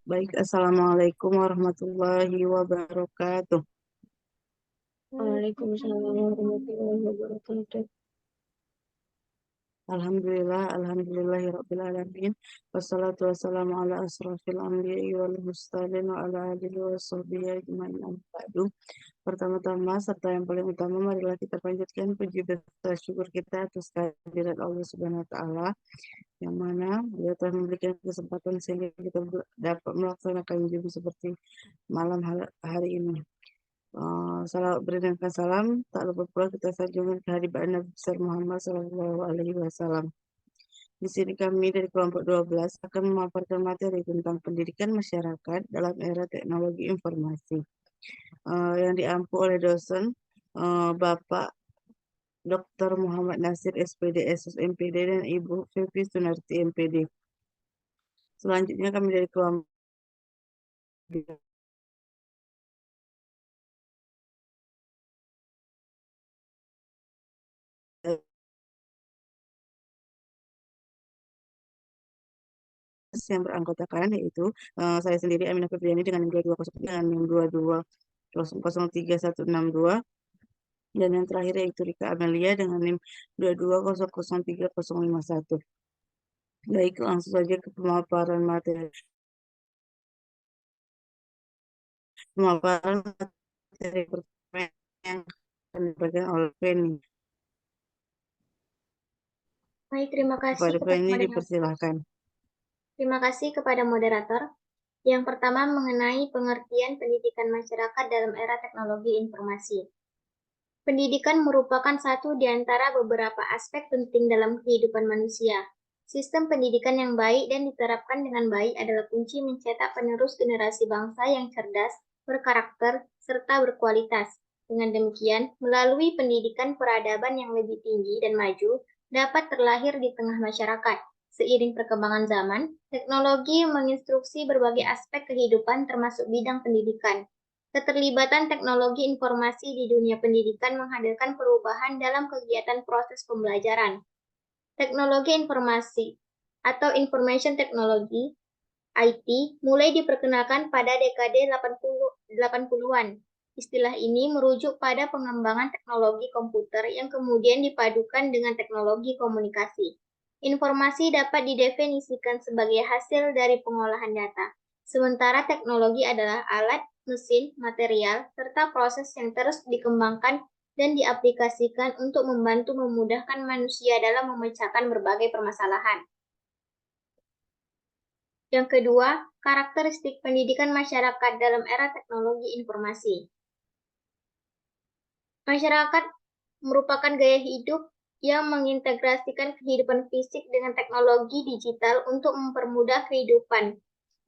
Baik, Assalamualaikum warahmatullahi wabarakatuh. Waalaikumsalam warahmatullahi wabarakatuh. Alhamdulillahirabbil alamin. Wassalatu wassalamu ala asrofil anbiya'i wal mursalin wa ala alihi washabbihi ajmain amma ba'du. Pertama-tama serta yang paling utama, marilah kita panjatkan puji dan syukur kita atas kehadirat Allah Subhanahu wa taala, yang mana Dia telah memberikan kesempatan sehingga kita dapat melaksanakan Zoom seperti malam hari ini. Salam, berikan salam, tak lupa pula kita sanjungkan kehadiran Nabi besar Muhammad Sallallahu Alaihi Wasallam. Di sini kami dari kelompok 12 akan memaparkan materi tentang pendidikan masyarakat dalam era teknologi informasi, yang diampu oleh dosen Bapak Dr. Muhammad Nasir SPD SS MPD dan Ibu Vivi Sunarti MPD. Selanjutnya kami dari kelompok yang beranggotakan, yaitu saya sendiri Aminah Febriani dengan NIM 2203 dengan NIM 22031162, dan yang terakhir yaitu Rika Amelia dengan NIM 22003051. Baik, langsung saja ke pemaparan materi pertama yang akan diberikan oleh Penny. Baik, Kepada Penny dipersilahkan. terima kasih kepada moderator. Yang pertama mengenai pengertian pendidikan masyarakat dalam era teknologi informasi. Pendidikan merupakan satu di antara beberapa aspek penting dalam kehidupan manusia. Sistem pendidikan yang baik dan diterapkan dengan baik adalah kunci mencetak penerus generasi bangsa yang cerdas, berkarakter, serta berkualitas. Dengan demikian, melalui pendidikan peradaban yang lebih tinggi dan maju, dapat terlahir di tengah masyarakat. Seiring perkembangan zaman, teknologi menginstruksi berbagai aspek kehidupan termasuk bidang pendidikan. Keterlibatan teknologi informasi di dunia pendidikan menghadirkan perubahan dalam kegiatan proses pembelajaran. Teknologi informasi atau Information Technology IT mulai diperkenalkan pada dekade 80-an. Istilah ini merujuk pada pengembangan teknologi komputer yang kemudian dipadukan dengan teknologi komunikasi. Informasi dapat didefinisikan sebagai hasil dari pengolahan data, sementara teknologi adalah alat, mesin, material, serta proses yang terus dikembangkan dan diaplikasikan untuk membantu memudahkan manusia dalam memecahkan berbagai permasalahan. Yang kedua, karakteristik pendidikan masyarakat dalam era teknologi informasi. Masyarakat merupakan gaya hidup yang mengintegrasikan kehidupan fisik dengan teknologi digital untuk mempermudah kehidupan.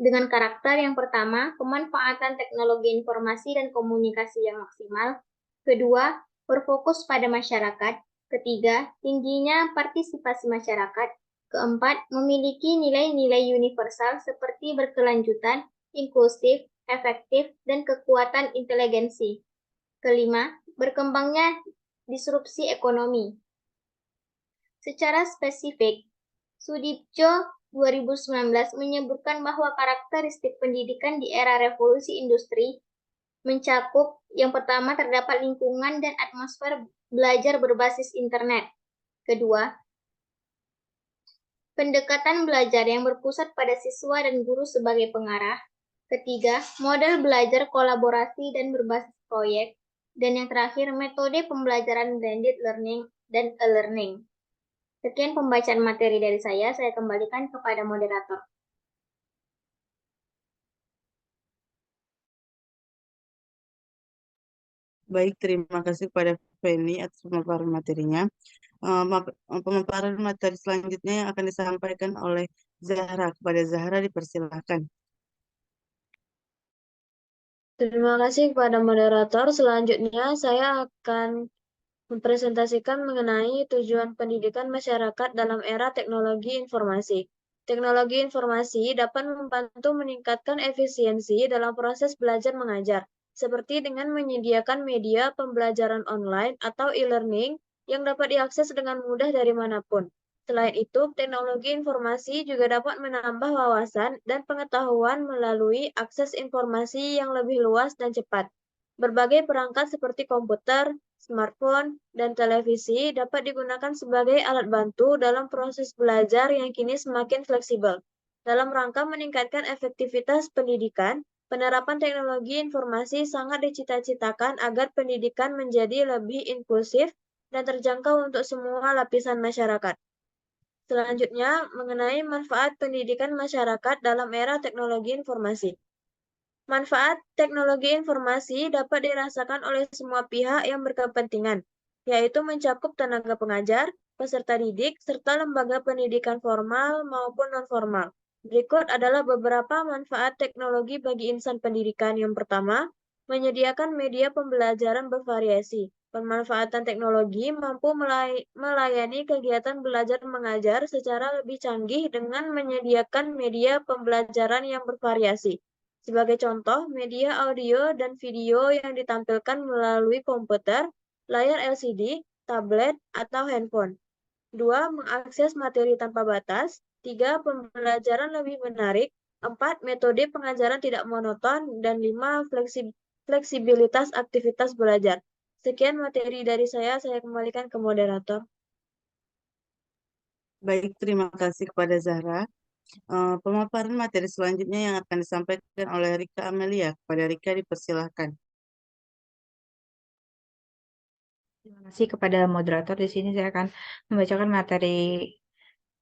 Dengan karakter yang pertama, pemanfaatan teknologi informasi dan komunikasi yang maksimal. Kedua, berfokus pada masyarakat. Ketiga, tingginya partisipasi masyarakat. Keempat, memiliki nilai-nilai universal seperti berkelanjutan, inklusif, efektif, dan kekuatan inteligensi. Kelima, berkembangnya disrupsi ekonomi. Secara spesifik, Sudipjo 2019 menyebutkan bahwa karakteristik pendidikan di era revolusi industri mencakup yang pertama terdapat lingkungan dan atmosfer belajar berbasis internet. Kedua, pendekatan belajar yang berpusat pada siswa dan guru sebagai pengarah. Ketiga, model belajar kolaborasi dan berbasis proyek. Dan yang terakhir, metode pembelajaran blended learning dan e-learning. Sekian pembacaan materi dari saya kembalikan kepada moderator. Baik, terima kasih kepada Penny atas pemaparan materinya. Pemaparan materi selanjutnya yang akan disampaikan oleh Zahra. Kepada Zahra dipersilahkan. Terima kasih kepada moderator. Selanjutnya saya akan mempresentasikan mengenai tujuan pendidikan masyarakat dalam era teknologi informasi. Teknologi informasi dapat membantu meningkatkan efisiensi dalam proses belajar mengajar, seperti dengan menyediakan media pembelajaran online atau e-learning yang dapat diakses dengan mudah dari manapun. Selain itu, teknologi informasi juga dapat menambah wawasan dan pengetahuan melalui akses informasi yang lebih luas dan cepat. Berbagai perangkat seperti komputer, smartphone, dan televisi dapat digunakan sebagai alat bantu dalam proses belajar yang kini semakin fleksibel. Dalam rangka meningkatkan efektivitas pendidikan, penerapan teknologi informasi sangat dicita-citakan agar pendidikan menjadi lebih inklusif dan terjangkau untuk semua lapisan masyarakat. Selanjutnya, mengenai manfaat pendidikan masyarakat dalam era teknologi informasi. Manfaat teknologi informasi dapat dirasakan oleh semua pihak yang berkepentingan, yaitu mencakup tenaga pengajar, peserta didik, serta lembaga pendidikan formal maupun non-formal. Berikut adalah beberapa manfaat teknologi bagi insan pendidikan. Yang pertama, menyediakan media pembelajaran bervariasi. Pemanfaatan teknologi mampu melayani kegiatan belajar mengajar secara lebih canggih dengan menyediakan media pembelajaran yang bervariasi. Sebagai contoh, media audio dan video yang ditampilkan melalui komputer, layar LCD, tablet, atau handphone. 2. Mengakses materi tanpa batas. 3. Pembelajaran lebih menarik. 4. Metode pengajaran tidak monoton. Dan 5. Fleksibilitas aktivitas belajar. Sekian materi dari saya kembalikan ke moderator. Baik, terima kasih kepada Zahra. Pemaparan materi selanjutnya yang akan disampaikan oleh Rika Amelia. Kepada Rika dipersilahkan. Terima kasih kepada moderator. Di sini saya akan membacakan materi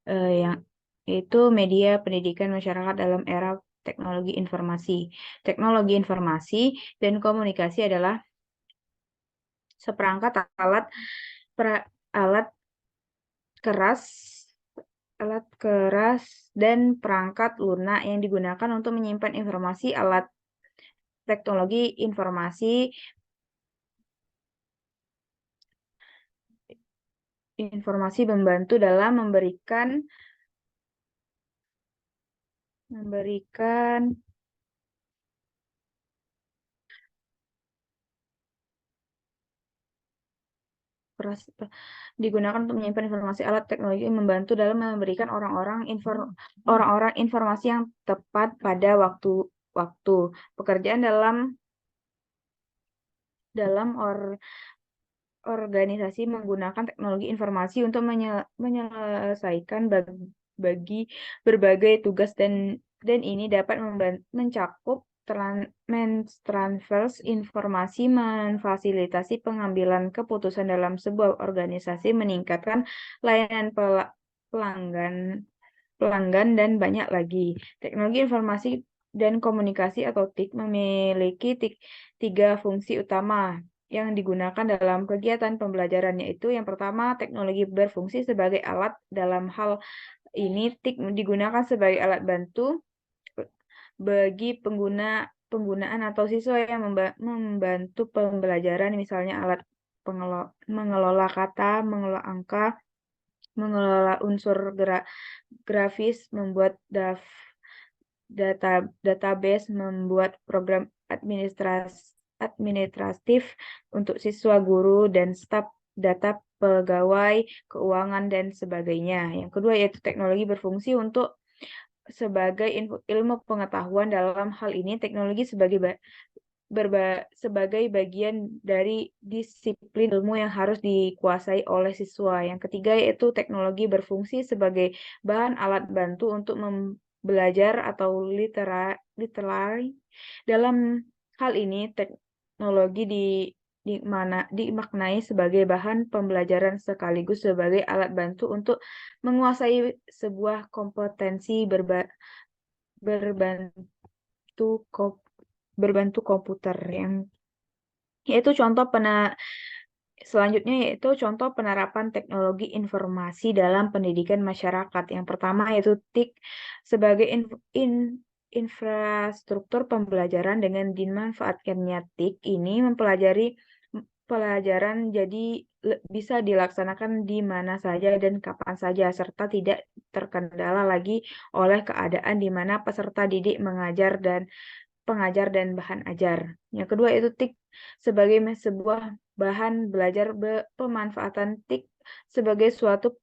yang yaitu media pendidikan masyarakat dalam era teknologi informasi. Teknologi informasi dan komunikasi adalah seperangkat alat keras dan perangkat lunak yang digunakan untuk menyimpan informasi. Alat teknologi informasi membantu dalam memberikan digunakan untuk menyimpan informasi. Alat teknologi membantu dalam memberikan orang-orang informasi yang tepat pada waktu. Pekerjaan dalam organisasi menggunakan teknologi informasi untuk menyelesaikan berbagai tugas dan ini dapat mencakup transfer informasi, memfasilitasi pengambilan keputusan dalam sebuah organisasi, meningkatkan layanan pelanggan dan banyak lagi. Teknologi informasi dan komunikasi atau TIK memiliki tiga fungsi utama yang digunakan dalam kegiatan pembelajaran, yaitu yang pertama, teknologi berfungsi sebagai alat. Dalam hal ini, TIK digunakan sebagai alat bantu bagi penggunaan atau siswa yang membantu pembelajaran, misalnya alat mengelola kata, mengelola angka, mengelola unsur grafis, membuat database, membuat program administratif untuk siswa, guru, dan staf, data pegawai, keuangan, dan sebagainya. Yang kedua yaitu teknologi berfungsi sebagai ilmu pengetahuan. Dalam hal ini, teknologi sebagai bagian dari disiplin ilmu yang harus dikuasai oleh siswa. Yang ketiga yaitu teknologi berfungsi sebagai bahan alat bantu untuk belajar atau literary. Dalam hal ini, teknologi dimaknai sebagai bahan pembelajaran sekaligus sebagai alat bantu untuk menguasai sebuah kompetensi berbantu komputer. Selanjutnya yaitu contoh penerapan teknologi informasi dalam pendidikan masyarakat. Yang pertama yaitu TIK sebagai infrastruktur pembelajaran. Dengan dimanfaatkannya TIK ini, pelajaran jadi bisa dilaksanakan di mana saja dan kapan saja, serta tidak terkendala lagi oleh keadaan di mana peserta didik pengajar dan bahan ajar. Yang kedua yaitu TIK sebagai sebuah bahan belajar. Pemanfaatan TIK sebagai suatu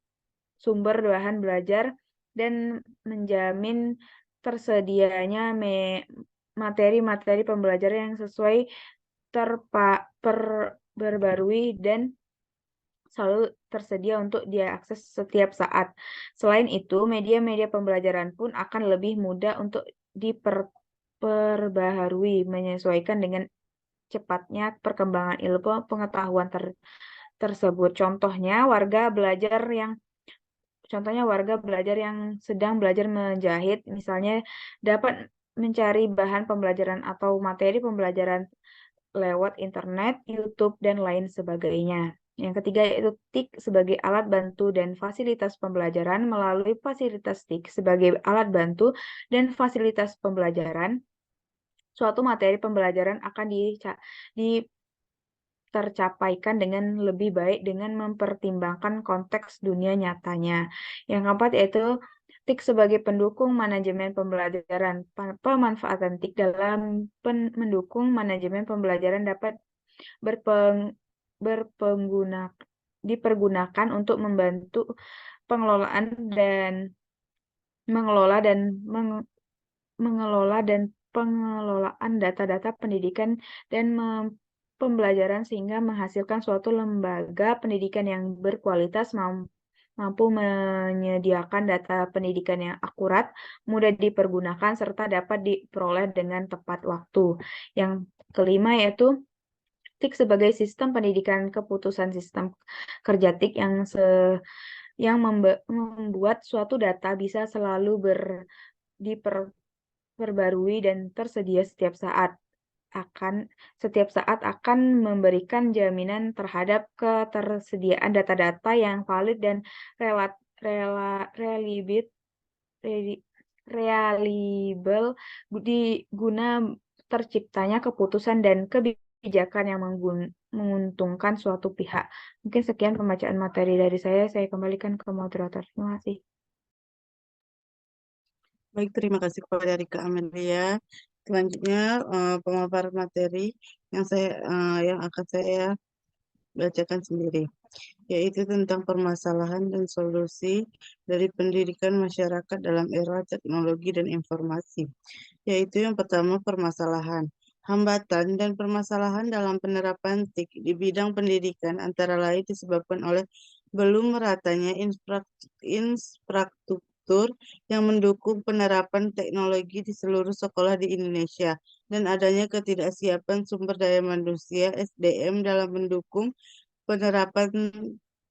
sumber bahan belajar dan menjamin tersedianya materi-materi pembelajaran yang sesuai, terbarui dan selalu tersedia untuk diakses setiap saat. Selain itu, media-media pembelajaran pun akan lebih mudah untuk diperbaharui, menyesuaikan dengan cepatnya perkembangan ilmu pengetahuan tersebut. Contohnya, warga belajar yang sedang belajar menjahit, misalnya, dapat mencari bahan pembelajaran atau materi pembelajaran lewat internet, YouTube, dan lain sebagainya. Yang ketiga yaitu TIK sebagai alat bantu dan fasilitas pembelajaran. Melalui fasilitas TIK sebagai alat bantu dan fasilitas pembelajaran, suatu materi pembelajaran akan tercapaikan dengan lebih baik dengan mempertimbangkan konteks dunia nyatanya. Yang keempat yaitu TIK sebagai pendukung manajemen pembelajaran. Pemanfaatan TIK dalam mendukung manajemen pembelajaran dapat dipergunakan untuk membantu pengelolaan data-data pendidikan dan pembelajaran sehingga menghasilkan suatu lembaga pendidikan yang berkualitas, mampu menyediakan data pendidikan yang akurat, mudah dipergunakan, serta dapat diperoleh dengan tepat waktu. Yang kelima yaitu TIK sebagai sistem pendidikan keputusan sistem kerja TIK yang membuat suatu data bisa selalu diperbarui dan tersedia setiap saat akan memberikan jaminan terhadap ketersediaan data-data yang valid dan reliable guna terciptanya keputusan dan kebijakan yang menguntungkan suatu pihak. Mungkin sekian pembacaan materi dari saya kembalikan ke moderator. Terima kasih. Baik, terima kasih kepada Rika Amelia. Selanjutnya pemaparan materi yang akan saya bacakan sendiri, yaitu tentang permasalahan dan solusi dari pendidikan masyarakat dalam era teknologi dan informasi. Yaitu yang pertama, permasalahan. Hambatan dan permasalahan dalam penerapan TIK di bidang pendidikan antara lain disebabkan oleh belum meratanya infrastruktur yang mendukung penerapan teknologi di seluruh sekolah di Indonesia dan adanya ketidaksiapan sumber daya manusia (SDM) dalam mendukung penerapan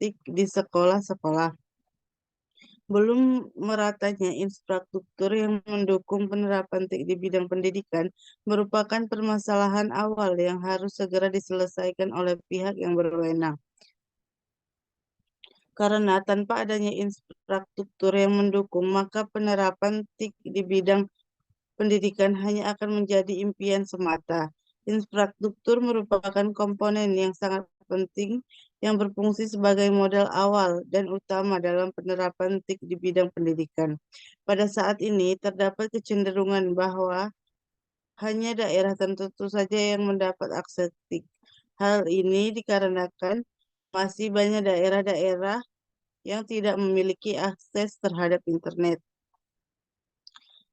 TIK di sekolah-sekolah. Belum meratanya infrastruktur yang mendukung penerapan TIK di bidang pendidikan merupakan permasalahan awal yang harus segera diselesaikan oleh pihak yang berwenang. Karena tanpa adanya infrastruktur yang mendukung, maka penerapan TIK di bidang pendidikan hanya akan menjadi impian semata. Infrastruktur merupakan komponen yang sangat penting yang berfungsi sebagai modal awal dan utama dalam penerapan TIK di bidang pendidikan. Pada saat ini, terdapat kecenderungan bahwa hanya daerah tertentu saja yang mendapat akses TIK. Hal ini dikarenakan masih banyak daerah-daerah yang tidak memiliki akses terhadap internet.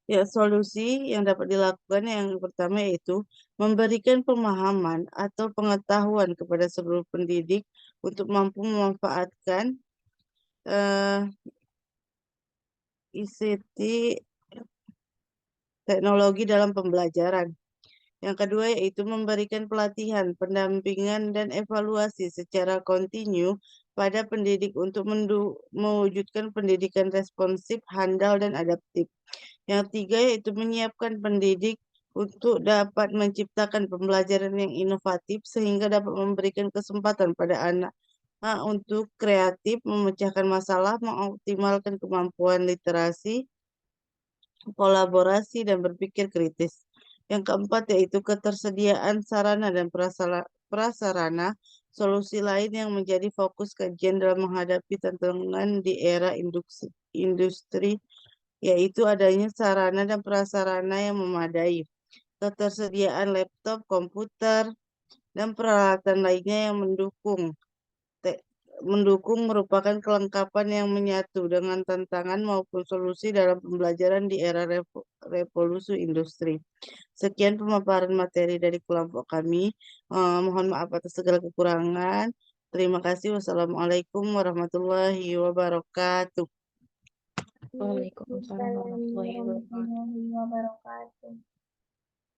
Ya, solusi yang dapat dilakukan yang pertama yaitu memberikan pemahaman atau pengetahuan kepada seluruh pendidik untuk mampu memanfaatkan ICT teknologi dalam pembelajaran. Yang kedua yaitu memberikan pelatihan, pendampingan, dan evaluasi secara kontinu pada pendidik untuk mewujudkan pendidikan responsif, handal, dan adaptif. Yang tiga yaitu menyiapkan pendidik untuk dapat menciptakan pembelajaran yang inovatif sehingga dapat memberikan kesempatan pada anak untuk kreatif, memecahkan masalah, mengoptimalkan kemampuan literasi, kolaborasi, dan berpikir kritis. Yang keempat yaitu ketersediaan sarana dan prasarana, solusi lain yang menjadi fokus kajian dalam menghadapi tantangan di era industri, yaitu adanya sarana dan prasarana yang memadai, ketersediaan laptop, komputer, dan peralatan lainnya yang mendukung mendukung merupakan kelengkapan yang menyatu dengan tantangan maupun solusi dalam pembelajaran di era revolusi industri. Sekian pemaparan materi dari kelompok kami. Mohon maaf atas segala kekurangan. Terima kasih. Wassalamualaikum warahmatullahi wabarakatuh. Waalaikumsalam warahmatullahi wabarakatuh.